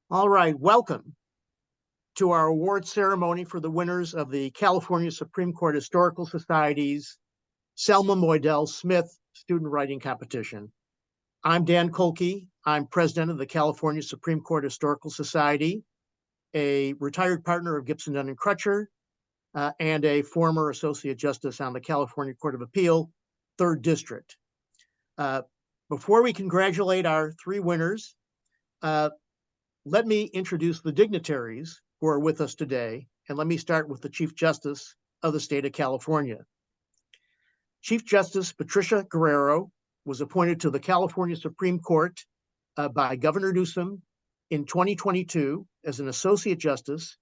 All right, welcome to our award ceremony for the winners of the California Supreme Court Historical Society's Selma Moidel Smith Student Writing Competition. I'm Dan Kolke. I'm president of the California Supreme Court Historical Society, a retired partner of Gibson, Dunn and Crutcher, and a former associate justice on the California Court of Appeal, 3rd District. Before we congratulate our three winners, let me introduce the dignitaries who are with us today, and let me start with the Chief Justice of the state of California. Chief Justice Patricia Guerrero was appointed to the California Supreme Court by Governor Newsom in 2022 as an associate justice,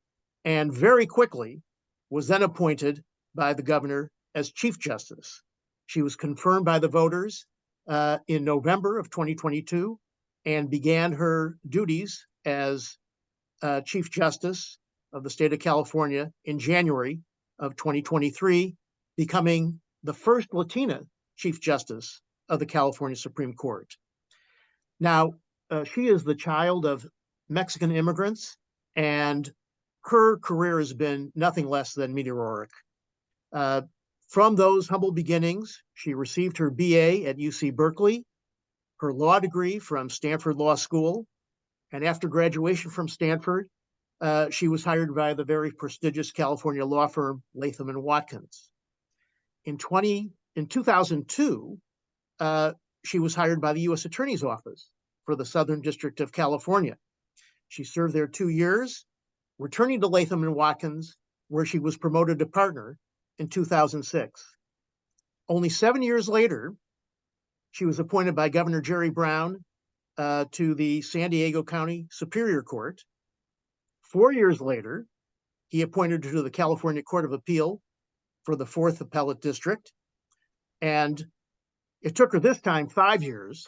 and very quickly was then appointed by the governor as Chief Justice. She was confirmed by the voters in November of 2022 and began her duties as Chief Justice of the state of California in January of 2023, becoming the first Latina Chief Justice of the California Supreme Court. Now, she is the child of Mexican immigrants, and her career has been nothing less than meteoric. From those humble beginnings, she received her BA at UC Berkeley, her law degree from Stanford Law School, and after graduation from Stanford, she was hired by the very prestigious California law firm Latham & Watkins. In 2002, she was hired by the U.S. Attorney's Office for the Southern District of California. She served there 2 years, returning to Latham & Watkins, where she was promoted to partner in 2006. Only 7 years later, she was appointed by Governor Jerry Brown to the San Diego County Superior Court. 4 years later, he appointed her to the California Court of Appeal for the 4th Appellate District. And it took her this time 5 years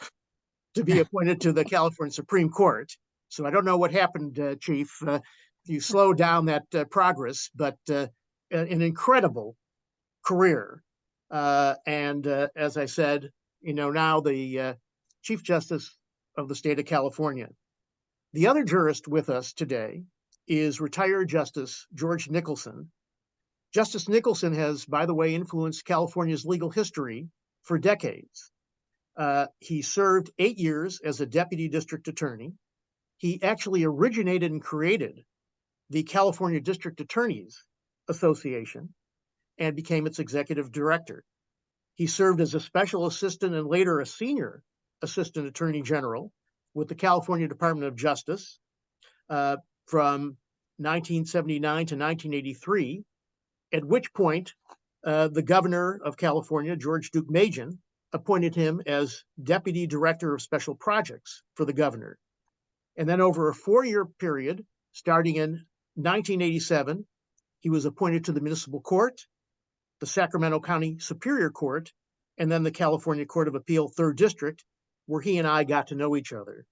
to be appointed to the California Supreme Court. So I don't know what happened, Chief. You slowed down that progress, but an incredible career. And as I said, now the Chief Justice of the state of California. The other jurist with us today is retired Justice George Nicholson. Justice Nicholson has, by the way, influenced California's legal history for decades. He served 8 years as a deputy district attorney. He actually originated and created the California District Attorneys Association and became its executive director. He served as a special assistant and later a senior assistant attorney general with the California Department of Justice from 1979 to 1983, at which point the governor of California, George Duke Majan, appointed him as deputy director of special projects for the governor. And then over a 4-year period, starting in 1987, he was appointed to the municipal court, the Sacramento County Superior Court, and then the California Court of Appeal 3rd District, where he and I got to know each other.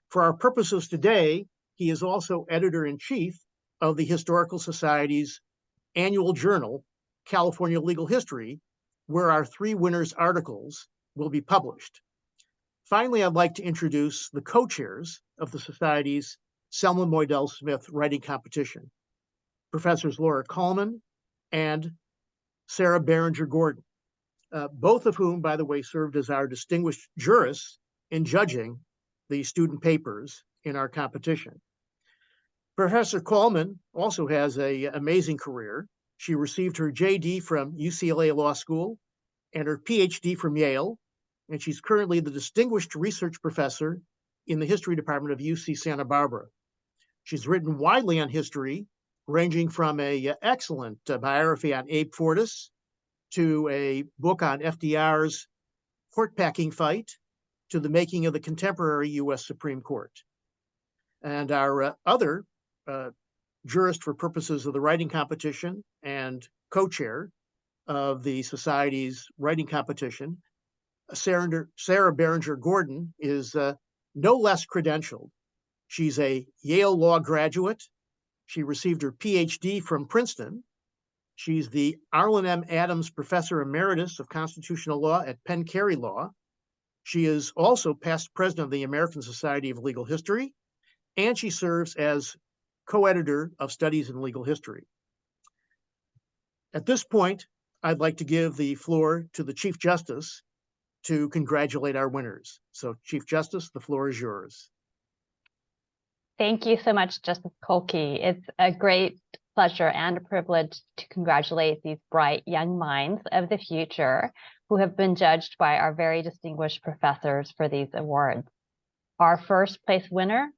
For our purposes today, he is also editor-in-chief of the Historical Society's annual journal, California Legal History, where our 3 winners' articles will be published. Finally, I'd like to introduce the co-chairs of the Society's Selma Moidel Smith Writing Competition, Professors Laura Coleman and Sarah Berenger-Gordon, both of whom, by the way, served as our distinguished jurists in judging the student papers in our competition. Professor Coleman also has an amazing career. She received her JD from UCLA Law School and her PhD from Yale, and she's currently the distinguished research professor in the history department of UC Santa Barbara. She's written widely on history, ranging from an excellent biography on Abe Fortas to a book on FDR's court packing fight to the making of the contemporary U.S. Supreme Court. And our other jurist for purposes of the writing competition and co-chair of the Society's writing competition, Sarah Berenger-Gordon, is no less credentialed. She's a Yale Law graduate. She received her PhD from Princeton. She's the Arlen M. Adams Professor Emeritus of Constitutional Law at Penn Carey Law. She is also past president of the American Society of Legal History and she serves as co-editor of Studies in Legal History. At this point, I'd like to give the floor to the Chief Justice to congratulate our winners. So, Chief Justice, the floor is yours. Thank you so much, Justice Kolke. It's a great pleasure and a privilege to congratulate these bright young minds of the future who have been judged by our very distinguished professors for these awards. Our first place winner,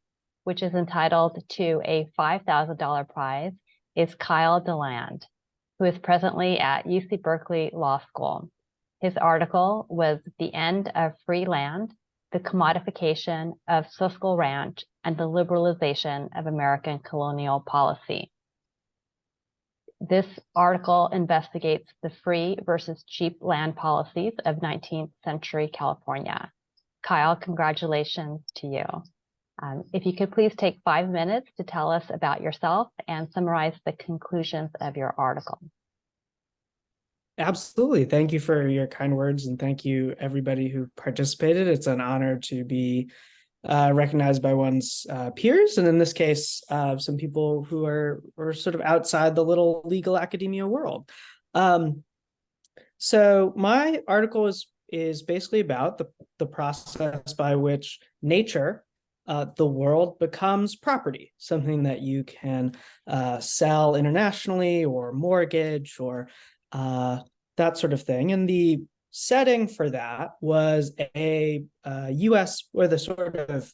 which is entitled to a $5,000 prize, is Kyle DeLand, who is presently at UC Berkeley Law School. His article was The End of Free Land, the Commodification of Siskel Ranch, and the Liberalization of American Colonial Policy. This article investigates the free versus cheap land policies of 19th century California. Kyle, congratulations to you. If you could please take 5 minutes to tell us about yourself and summarize the conclusions of your article. Absolutely. Thank you for your kind words, and thank you everybody who participated. It's an honor to be recognized by one's peers, and in this case, some people who are sort of outside the little legal academia world. So my article is basically about the process by which nature, the world, becomes property, something that you can sell internationally or mortgage or that sort of thing. And the setting for that was a U.S., or the sort of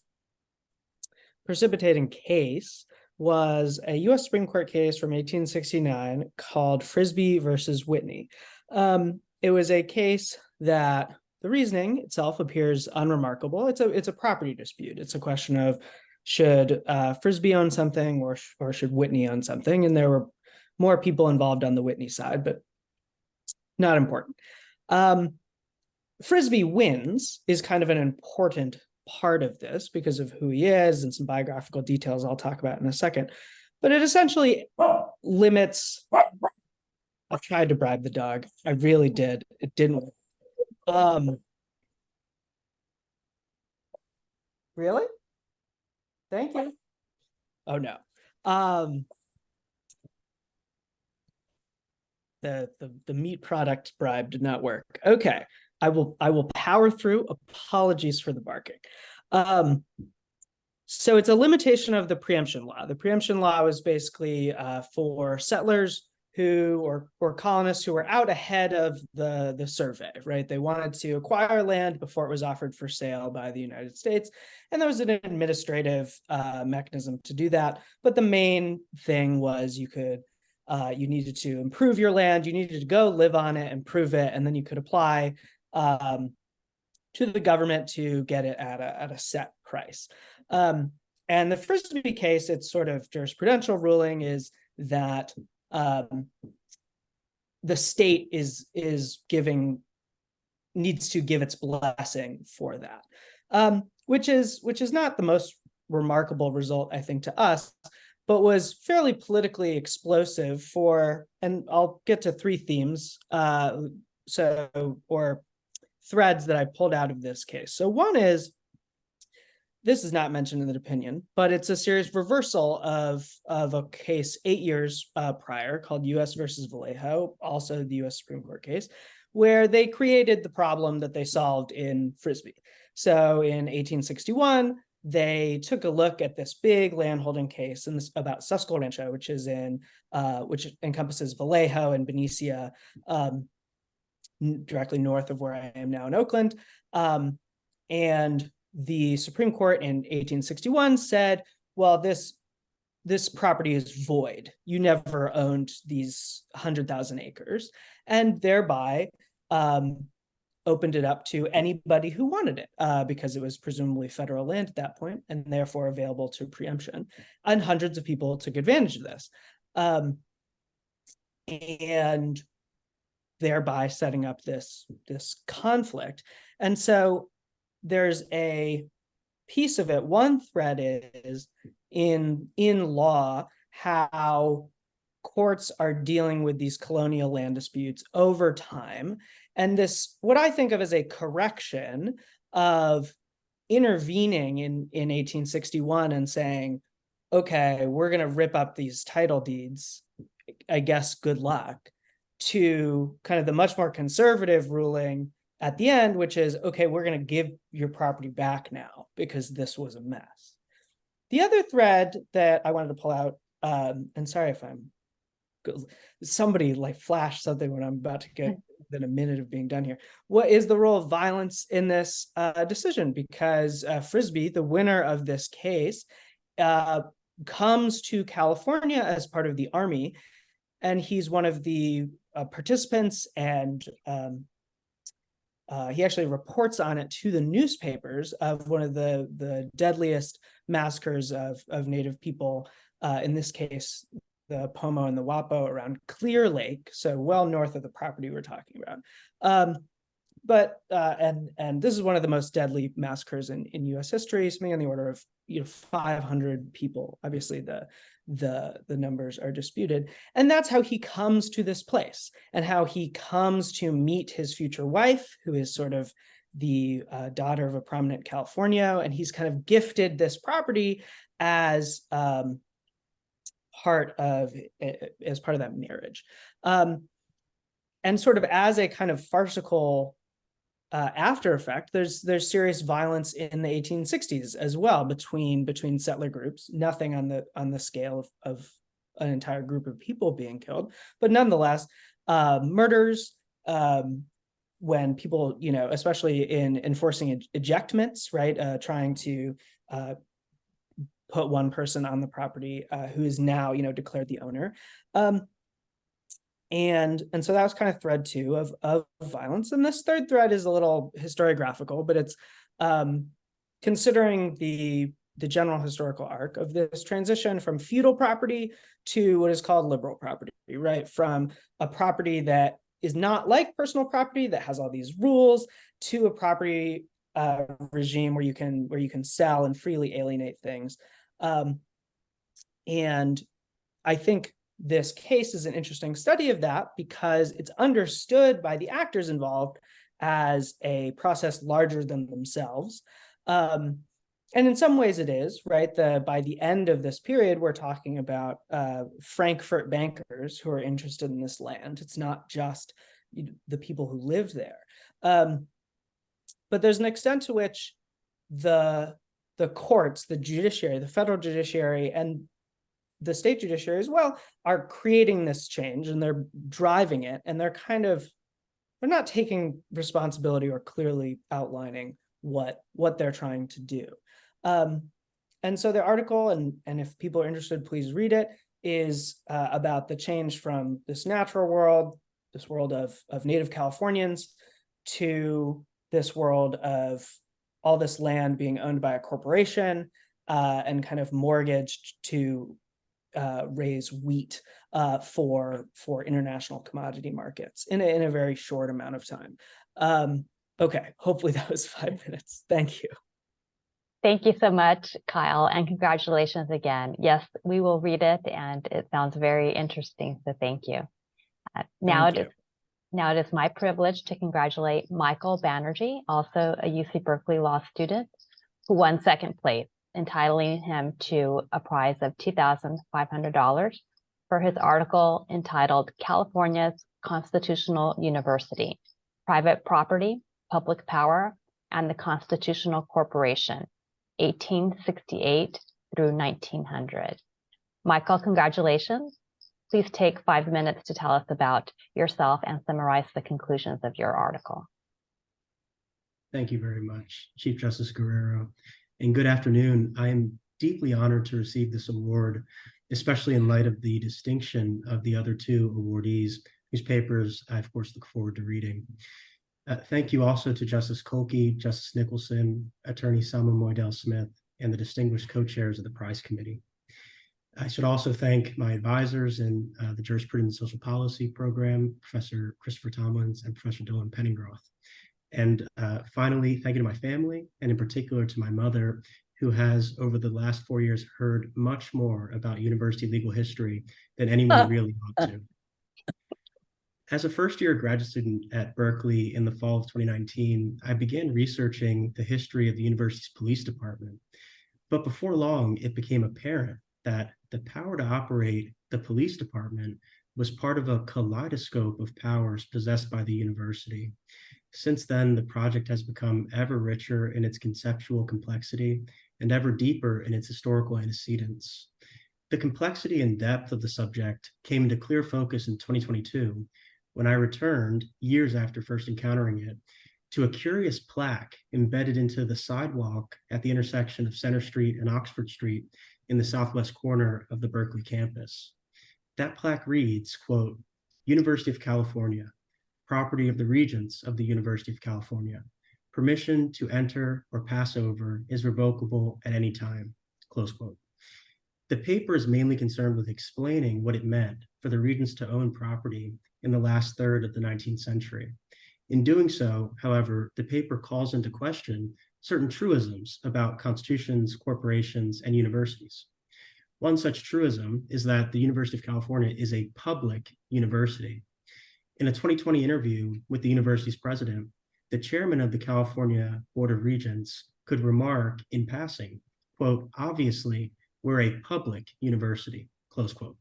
precipitating case was a U.S. Supreme Court case from 1869 called Frisbee versus Whitney. It was a case that the reasoning itself appears unremarkable. It's a property dispute. It's a question of should Frisbee own something or should Whitney own something? And there were more people involved on the Whitney side, but not important. Frisbee wins is kind of an important part of this because of who he is and some biographical details I'll talk about in a second. But it essentially limits. I tried to bribe the dog. I really did. It didn't. Really? Thank you. Oh no. The meat product bribe did not work. Okay, I will power through. Apologies for the barking. So it's a limitation of the preemption law. The preemption law was basically for settlers who or colonists who were out ahead of the survey, right? They wanted to acquire land before it was offered for sale by the United States, and there was an administrative mechanism to do that. But the main thing was you needed to improve your land, you needed to go live on it, improve it, and then you could apply to the government to get it at a set price. And the Frisbee case, its sort of jurisprudential ruling is that the state needs to give its blessing for that, which is not the most remarkable result, I think, to us, but was fairly politically explosive and I'll get to 3 themes, or threads that I pulled out of this case. So one is, this is not mentioned in the opinion, but it's a serious reversal of a case 8 years prior called U.S. versus Vallejo, also the U.S. Supreme Court case, where they created the problem that they solved in Frisbee. So in 1861, they took a look at this big landholding case about Siskel Rancho, which encompasses Vallejo and Benicia, directly north of where I am now in Oakland. And the Supreme Court in 1861 said, well, this property is void. You never owned these 100,000 acres, and thereby opened it up to anybody who wanted it, because it was presumably federal land at that point and therefore available to preemption. And hundreds of people took advantage of this, and thereby setting up this conflict. And so there's a piece of it. One thread is in law, how courts are dealing with these colonial land disputes over time. And this, what I think of as a correction of intervening in 1861 and saying, okay, we're going to rip up these title deeds, I guess good luck, to kind of the much more conservative ruling at the end, which is, okay, we're going to give your property back now because this was a mess. The other thread that I wanted to pull out, and sorry if I'm, somebody like flash something when I'm about to get within a minute of being done here. What is the role of violence in this decision? Because Frisbee, the winner of this case, comes to California as part of the Army, and he's one of the participants, and he actually reports on it to the newspapers of one of the deadliest massacres of Native people, in this case, the Pomo and the Wapo around Clear Lake, so well north of the property we're talking about. And this is one of the most deadly massacres in U.S. history, something on the order of 500 people. Obviously, the numbers are disputed, and that's how he comes to this place, and how he comes to meet his future wife, who is sort of the daughter of a prominent Californio, and he's kind of gifted this property as part of that marriage, and sort of as a kind of farcical after effect, there's serious violence in the 1860s as well between settler groups. Nothing on the scale of an entire group of people being killed, but nonetheless, murders. When people, especially in enforcing ejectments, right, trying to put one person on the property who is now, declared the owner. And so that was kind of thread 2 of violence. And this third thread is a little historiographical, but it's considering the general historical arc of this transition from feudal property to what is called liberal property, right? From a property that is not like personal property that has all these rules to a property regime where you can sell and freely alienate things. And I think this case is an interesting study of that because it's understood by the actors involved as a process larger than themselves. And in some ways it is, right? By the end of this period, we're talking about Frankfurt bankers who are interested in this land. It's not just the people who lived there. But there's an extent to which the courts, the judiciary, the federal judiciary, and the state judiciary as well are creating this change, and they're driving it, and they're not taking responsibility or clearly outlining what they're trying to do. And so the article, and if people are interested, please read it, is about the change from this natural world, this world of Native Californians, to this world of all this land being owned by a corporation and kind of mortgaged to raise wheat for international commodity markets in a very short amount of time. Okay, hopefully that was 5 minutes. Thank you. Thank you so much, Kyle, and congratulations again. Yes, we will read it, and it sounds very interesting, so thank you. Now it is my privilege to congratulate Michael Banerjee, also a UC Berkeley Law student, who won second place, entitling him to a prize of $2,500 for his article entitled California's Constitutional University, Private Property, Public Power, and the Constitutional Corporation, 1868 through 1900. Michael, congratulations. Please take 5 minutes to tell us about yourself and summarize the conclusions of your article. Thank you very much, Chief Justice Guerrero. And good afternoon. I am deeply honored to receive this award, especially in light of the distinction of the other 2 awardees, whose papers I, of course, look forward to reading. Thank you also to Justice Kolke, Justice Nicholson, Attorney Selma Moidel Smith, and the distinguished co-chairs of the prize committee. I should also thank my advisors in the Jurisprudence and Social Policy program, Professor Christopher Tomlins and Professor Dylan Penningroth. And finally, thank you to my family, and in particular to my mother, who has over the last 4 years heard much more about university legal history than anyone really ought to. As a first-year graduate student at Berkeley in the fall of 2019, I began researching the history of the university's police department. But before long, it became apparent that the power to operate the police department was part of a kaleidoscope of powers possessed by the university. Since then, the project has become ever richer in its conceptual complexity and ever deeper in its historical antecedents. The complexity and depth of the subject came into clear focus in 2022 when I returned, years after first encountering it, to a curious plaque embedded into the sidewalk at the intersection of Center Street and Oxford Street in the southwest corner of the Berkeley campus. That plaque reads, quote, University of California, property of the Regents of the University of California. Permission to enter or pass over is revocable at any time, close quote. The paper is mainly concerned with explaining what it meant for the Regents to own property in the last third of the 19th century. In doing so, however, the paper calls into question certain truisms about constitutions, corporations, and universities. One such truism is that the University of California is a public university. In a 2020 interview with the university's president, the chairman of the California Board of Regents could remark in passing, quote, obviously, we're a public university, close quote.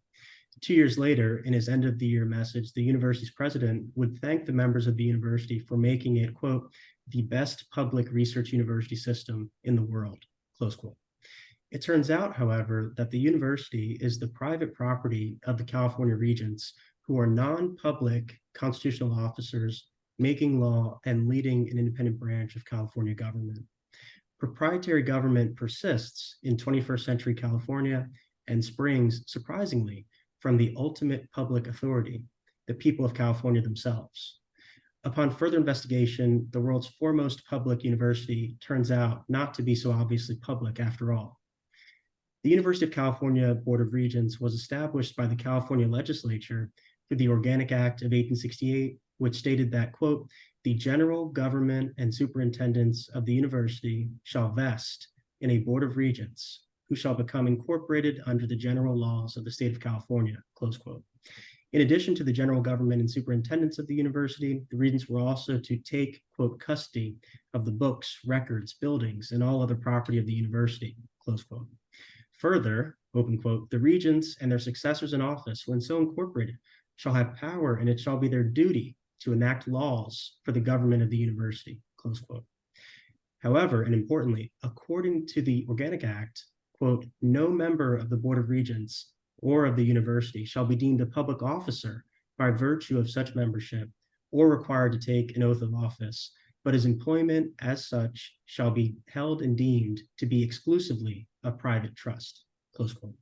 2 years later, in his end of the year message, the university's president would thank the members of the university for making it, quote, the best public research university system in the world, close quote. It turns out, however, that the university is the private property of the California Regents, who are non-public constitutional officers making law and leading an independent branch of California government. Proprietary government persists in 21st century California and springs, surprisingly, from the ultimate public authority, the people of California themselves. Upon further investigation, the world's foremost public university turns out not to be so obviously public after all. The University of California Board of Regents was established by the California legislature through the Organic Act of 1868, which stated that, quote, the general government and superintendents of the university shall vest in a Board of Regents who shall become incorporated under the general laws of the state of California, close quote. In addition to the general government and superintendents of the university, the regents were also to take, quote, custody of the books, records, buildings, and all other property of the university, close quote. Further, open quote, the regents and their successors in office, when so incorporated, shall have power, and it shall be their duty to enact laws for the government of the university, close quote. However, and importantly, according to the Organic Act, quote, no member of the Board of Regents or of the university shall be deemed a public officer by virtue of such membership or required to take an oath of office, but his employment as such shall be held and deemed to be exclusively a private trust, close quote.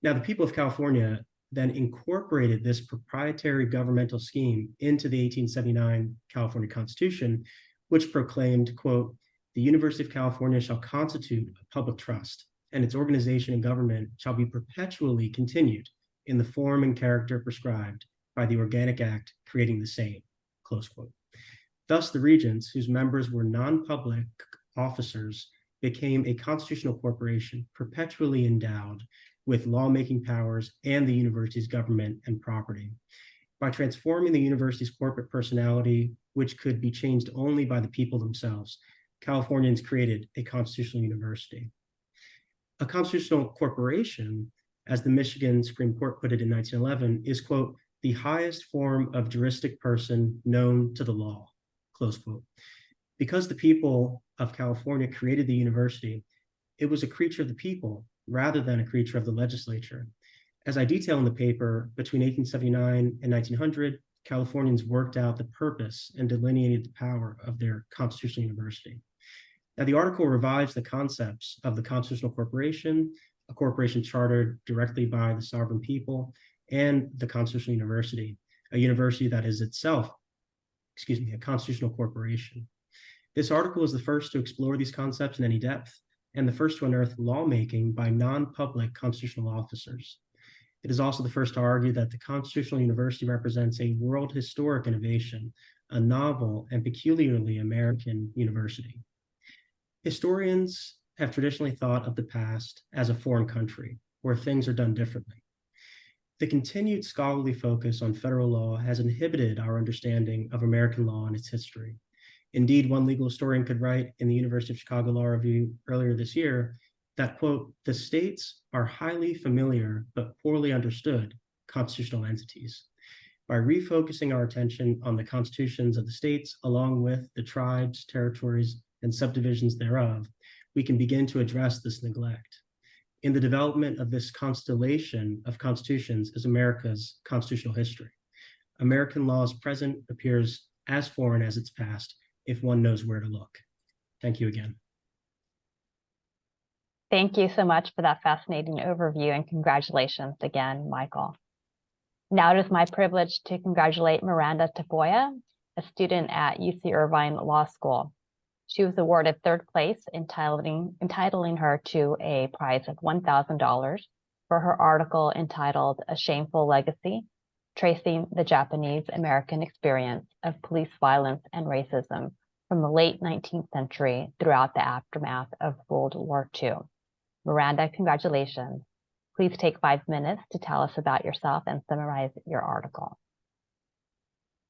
Now, the people of California then incorporated this proprietary governmental scheme into the 1879 California Constitution, which proclaimed, quote, the University of California shall constitute a public trust, and its organization and government shall be perpetually continued in the form and character prescribed by the Organic Act creating the same, close quote. Thus, the regents, whose members were non-public officers, became a constitutional corporation perpetually endowed with lawmaking powers and the university's government and property. By transforming the university's corporate personality, which could be changed only by the people themselves, Californians created a constitutional university. A constitutional corporation, as the Michigan Supreme Court put it in 1911, is, quote, the highest form of juristic person known to the law, close quote. Because the people of California created the university, it was a creature of the people rather than a creature of the legislature. As I detail in the paper, between 1879 and 1900, Californians worked out the purpose and delineated the power of their constitutional university. Now, the article revives the concepts of the constitutional corporation, a corporation chartered directly by the sovereign people, and the constitutional university, a university that is itself, a constitutional corporation. This article is the first to explore these concepts in any depth, and the first to unearth lawmaking by non-public constitutional officers. It is also the first to argue that the Constitutional University represents a world historic innovation, a novel and peculiarly American university. Historians have traditionally thought of the past as a foreign country, where things are done differently. The continued scholarly focus on federal law has inhibited our understanding of American law and its history. Indeed, one legal historian could write in the University of Chicago Law Review earlier this year that, quote, the states are highly familiar but poorly understood constitutional entities. By refocusing our attention on the constitutions of the states, along with the tribes, territories, and subdivisions thereof, we can begin to address this neglect. In the development of this constellation of constitutions is America's constitutional history. American law's present appears as foreign as its past, if one knows where to look. Thank you again. Thank you so much for that fascinating overview, and congratulations again, Michael. Now it is my privilege to congratulate Miranda Tafoya, a student at UC Irvine Law School. She was awarded third place, entitling her to a prize of $1,000 for her article entitled A Shameful Legacy, Tracing the Japanese American Experience of Police Violence and Racism from the late 19th century throughout the aftermath of World War II. Miranda, congratulations. Please take 5 minutes to tell us about yourself and summarize your article.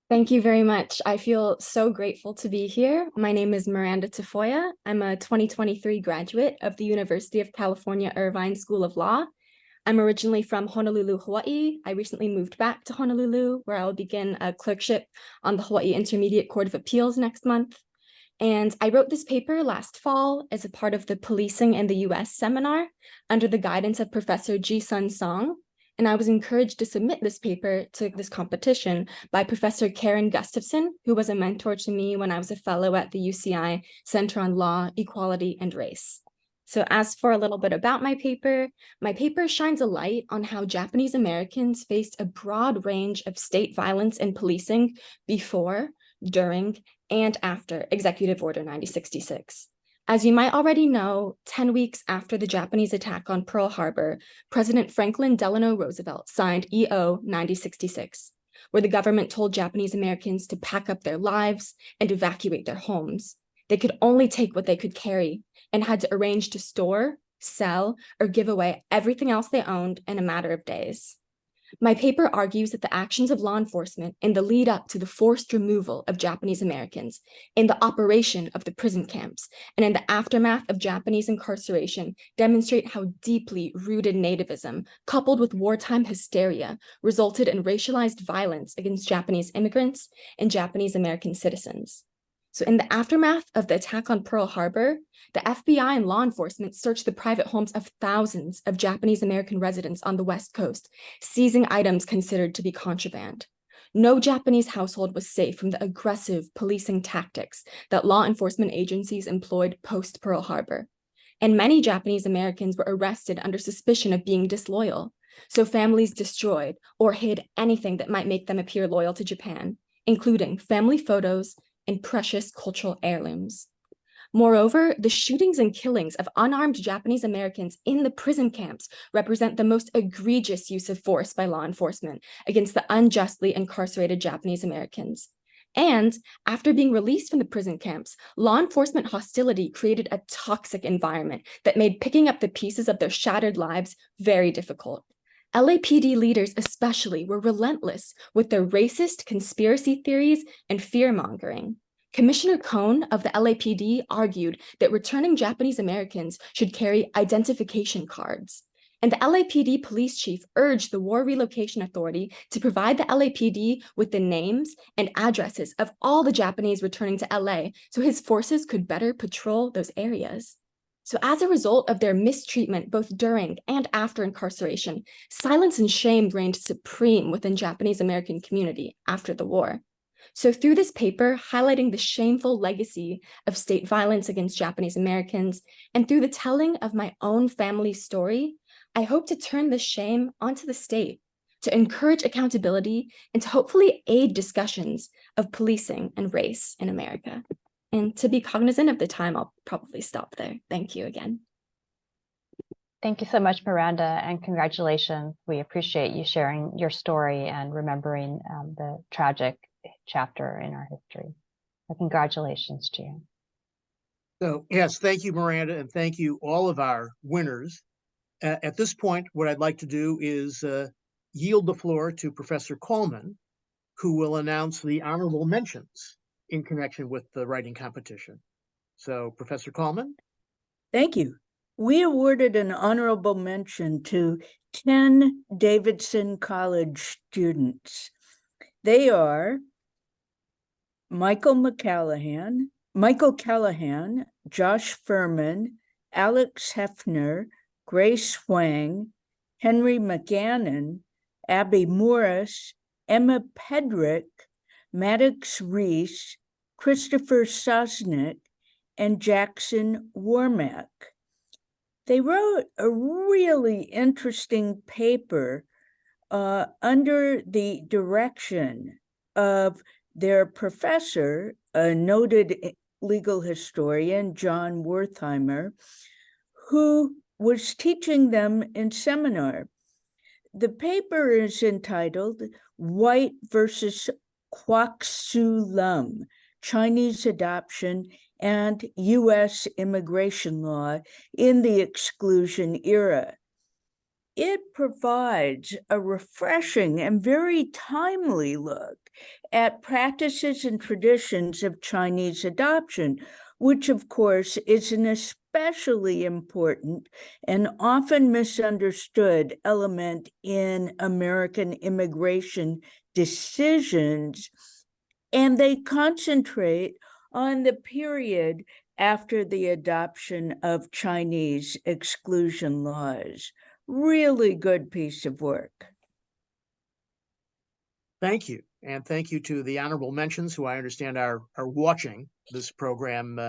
Thank you very much. I feel so grateful to be here. My name is Miranda Tafoya. I'm a 2023 graduate of the University of California, Irvine School of Law. I'm originally from Honolulu, Hawaii. I recently moved back to Honolulu, where I will begin a clerkship on the Hawaii Intermediate Court of Appeals next month. And I wrote this paper last fall as a part of the Policing in the US seminar under the guidance of Professor Ji-Sun Song. And I was encouraged to submit this paper to this competition by Professor Karen Gustafson, who was a mentor to me when I was a fellow at the UCI Center on Law, Equality, and Race. So as for a little bit about my paper shines a light on how Japanese Americans faced a broad range of state violence and policing before, during, and after Executive Order 9066. As you might already know, 10 weeks after the Japanese attack on Pearl Harbor, President Franklin Delano Roosevelt signed EO 9066, where the government told Japanese Americans to pack up their lives and evacuate their homes. They could only take what they could carry and had to arrange to store, sell, or give away everything else they owned in a matter of days. My paper argues that the actions of law enforcement in the lead up to the forced removal of Japanese Americans, in the operation of the prison camps, and in the aftermath of Japanese incarceration demonstrate how deeply rooted nativism, coupled with wartime hysteria, resulted in racialized violence against Japanese immigrants and Japanese American citizens. So in the aftermath of the attack on Pearl Harbor, the FBI and law enforcement searched the private homes of thousands of Japanese American residents on the West Coast, seizing items considered to be contraband. No Japanese household was safe from the aggressive policing tactics that law enforcement agencies employed post-Pearl Harbor. And many Japanese Americans were arrested under suspicion of being disloyal. So families destroyed or hid anything that might make them appear loyal to Japan, including family photos and precious cultural heirlooms. Moreover, the shootings and killings of unarmed Japanese Americans in the prison camps represent the most egregious use of force by law enforcement against the unjustly incarcerated Japanese Americans. And after being released from the prison camps, law enforcement hostility created a toxic environment that made picking up the pieces of their shattered lives very difficult. LAPD leaders especially were relentless with their racist conspiracy theories and fear-mongering. Commissioner Cohn of the LAPD argued that returning Japanese Americans should carry identification cards. And the LAPD police chief urged the War Relocation Authority to provide the LAPD with the names and addresses of all the Japanese returning to LA so his forces could better patrol those areas. So as a result of their mistreatment both during and after incarceration, silence and shame reigned supreme within Japanese American community after the war. So through this paper, highlighting the shameful legacy of state violence against Japanese Americans, and through the telling of my own family's story, I hope to turn this shame onto the state, to encourage accountability, and to hopefully aid discussions of policing and race in America. And to be cognizant of the time, I'll probably stop there. Thank you again. Thank you so much, Miranda, and congratulations. We appreciate you sharing your story and remembering the tragic chapter in our history. So congratulations to you. So yes, thank you, Miranda, and thank you all of our winners. At this point, what I'd like to do is yield the floor to Professor Coleman, who will announce the honorable mentions in connection with the writing competition. So, Professor Coleman. Thank you. We awarded an honorable mention to 10 Davidson College students. They are Michael Callahan, Josh Furman, Alex Hefner, Grace Wang, Henry McGannon, Abby Morris, Emma Pedrick, Maddox Reese, Christopher Sosnick, and Jackson Warmack. They wrote a really interesting paper under the direction of their professor, a noted legal historian, John Wertheimer, who was teaching them in seminar. The paper is entitled White versus Kwak Su Lum, Chinese Adoption and U.S. Immigration Law in the Exclusion Era. It provides a refreshing and very timely look at practices and traditions of Chinese adoption, which of course is an especially important and often misunderstood element in American immigration decisions. And they concentrate on the period after the adoption of Chinese exclusion laws. Really good piece of work. Thank you. And thank you to the honorable mentions who I understand are watching this program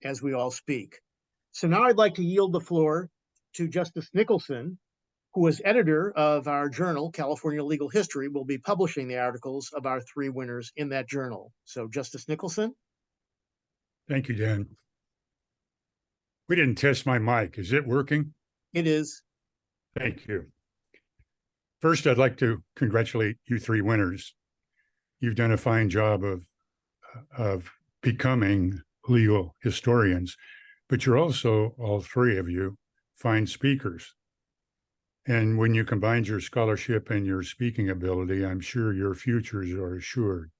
as we all speak. So now I'd like to yield the floor to Justice Nicholson, who is editor of our journal, California Legal History, will be publishing the articles of our 3 winners in that journal. So Justice Nicholson. Thank you, Dan. We didn't test my mic. Is it working? It is. Thank you. First, I'd like to congratulate you 3 winners. You've done a fine job of becoming legal historians, but you're also, all 3 of you, fine speakers. And when you combine your scholarship and your speaking ability, I'm sure your futures are assured.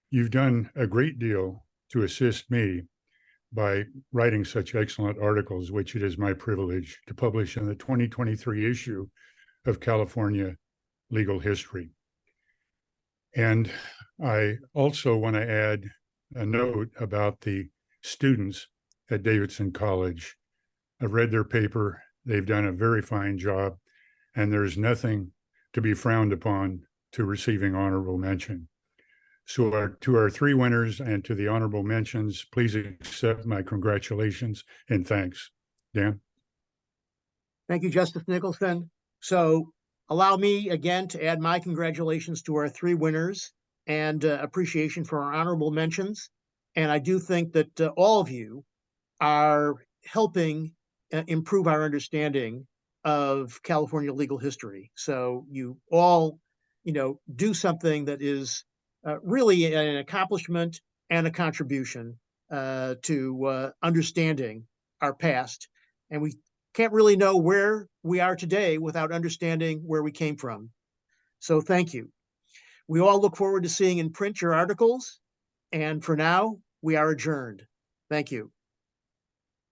You've done a great deal to assist me by writing such excellent articles, which it is my privilege to publish in the 2023 issue of California Legal History. And I also want to add a note about the students at Davidson College. I've read their paper. They've done a very fine job, and there's nothing to be frowned upon to receiving honorable mention. So to our 3 winners and to the honorable mentions, please accept my congratulations and thanks. Dan? Thank you, Justice Nicholson. So allow me again to add my congratulations to our 3 winners and appreciation for our honorable mentions. And I do think that all of you are helping improve our understanding of California legal history. So you all, do something that is really an accomplishment and a contribution to understanding our past. And we can't really know where we are today without understanding where we came from. So thank you. We all look forward to seeing in print your articles. And for now, we are adjourned. Thank you.